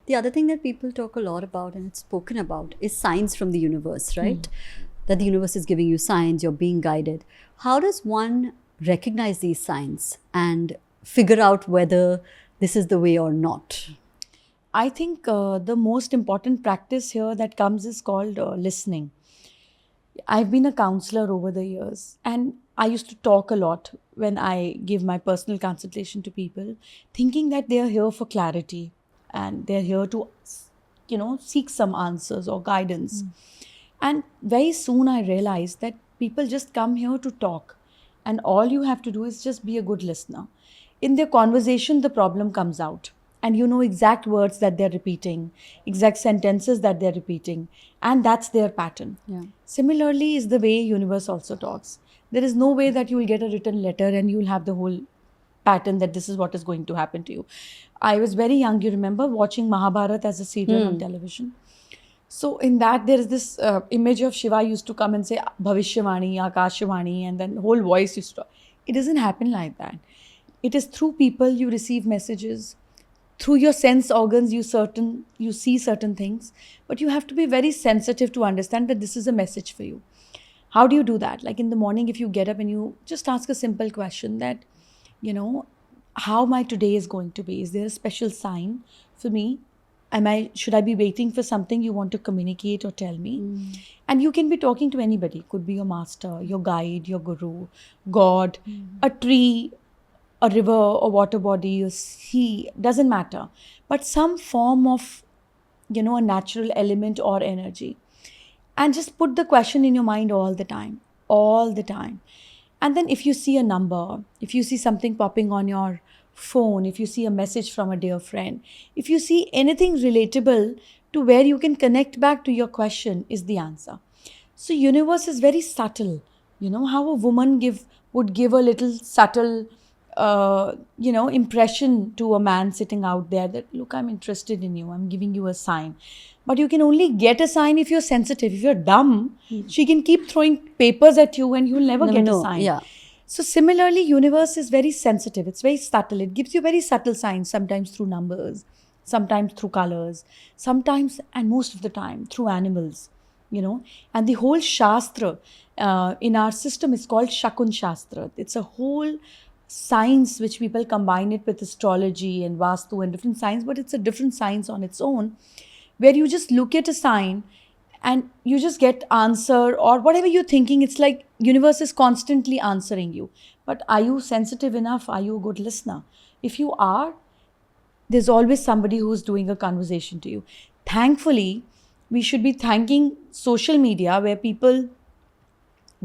The other thing that people talk a lot about and it's spoken about is signs from the universe, right? That the universe is giving you signs, you're being guided. How does one recognize these signs and figure out whether this is the way or not? I think the most important practice here that comes is called listening. I've been a counselor over the years, and I used to talk a lot when I give my personal consultation to people, thinking that they are here for clarity and they're here to, seek some answers or guidance. And very soon I realized that people just come here to talk, and all you have to do is just be a good listener. In their conversation, the problem comes out, and you know exact words that they're repeating, exact sentences that they're repeating, and that's their pattern. Yeah. Similarly, is the way universe also talks. There is no way that you will get a written letter and you will have the whole pattern that this is what is going to happen to you. I was very young, you remember, watching Mahabharat as a serial on television. So in that, there is this image of Shiva used to come and say Bhavishyavani, Akashvani, and then whole voice used to. It doesn't happen like that. It is through people you receive messages. Through your sense organs, you see certain things, but you have to be very sensitive to understand that this is a message for you. How do you do that? Like in the morning, if you get up and you just ask a simple question that, how my today is going to be. Is there a special sign for me? Should I be waiting for something you want to communicate or tell me? And you can be talking to anybody. Could be your master, your guide, your guru, God, a tree, a river, a water body, a sea, doesn't matter. But some form of, a natural element or energy. And just put the question in your mind all the time, all the time. And then if you see a number, if you see something popping on your phone, if you see a message from a dear friend, if you see anything relatable to where you can connect back to your question, is the answer. So universe is very subtle. You know how a woman would give a little subtle impression to a man sitting out there that, look, I'm interested in you, I'm giving you a sign. But you can only get a sign if you're sensitive. If you're dumb, she can keep throwing papers at you and you'll never get a sign. Yeah. So similarly, universe is very sensitive. It's very subtle. It gives you very subtle signs, sometimes through numbers, sometimes through colors, sometimes and most of the time through animals, And the whole Shastra in our system is called Shakun Shastra. It's a whole science which people combine it with astrology and Vastu and different science, but it's a different science on its own, where you just look at a sign and you just get answer or whatever you're thinking. It's like universe is constantly answering you. But are you sensitive enough? Are you a good listener? If you are, there's always somebody who's doing a conversation to you. Thankfully, we should be thanking social media where people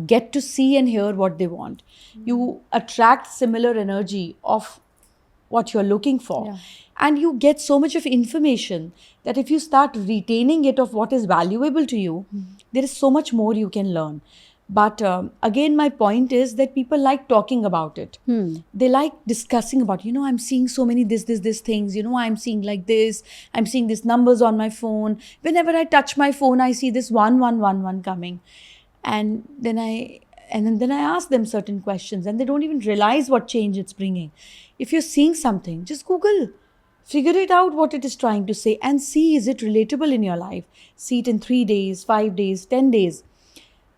get to see and hear what they want. You attract similar energy of what you're looking for. Yeah. And you get so much of information that if you start retaining it of what is valuable to you, there is so much more you can learn. But again, my point is that people like talking about it. They like discussing about, I'm seeing so many this things, I'm seeing like this, I'm seeing these numbers on my phone. Whenever I touch my phone, I see this 1111 coming. And then I ask them certain questions and they don't even realize what change it's bringing. If you're seeing something, just Google. Figure it out what it is trying to say and see, is it relatable in your life? See it in 3 days, 5 days, 10 days.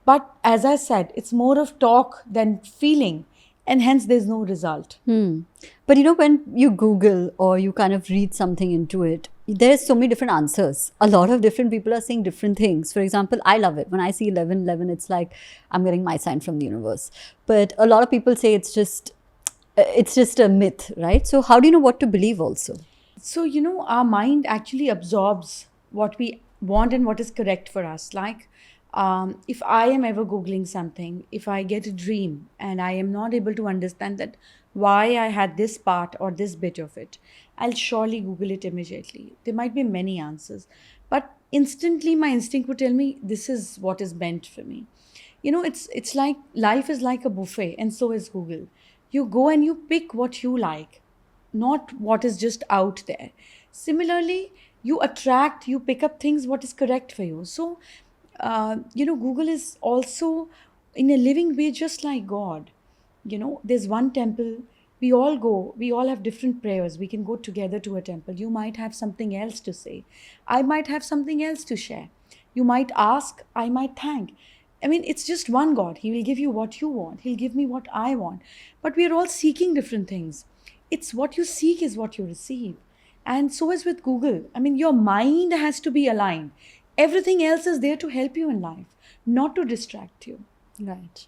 But as I said, it's more of talk than feeling, and hence there's no result. But when you Google or you kind of read something into it, there's so many different answers. A lot of different people are saying different things. For example, I love it. When I see 1111, it's like I'm getting my sign from the universe. But a lot of people say it's just a myth, right? So how do you know what to believe also? So, our mind actually absorbs what we want and what is correct for us. Like, if I am ever Googling something, if I get a dream and I am not able to understand that why I had this part or this bit of it, I'll surely Google it immediately. There might be many answers, but instantly my instinct would tell me this is what is meant for me. It's like life is like a buffet, and so is Google. You go and you pick what you like, not what is just out there. Similarly, you pick up things what is correct for you. So, Google is also in a living way just like God. There's one temple, We all go, we all have different prayers. We can go together to a temple. You might have something else to say. I might have something else to share. You might ask, I might thank. I mean, it's just one God. He will give you what you want, He'll give me what I want. But we are all seeking different things. It's what you seek is what you receive. And so is with Google. I mean, your mind has to be aligned. Everything else is there to help you in life, not to distract you. Right.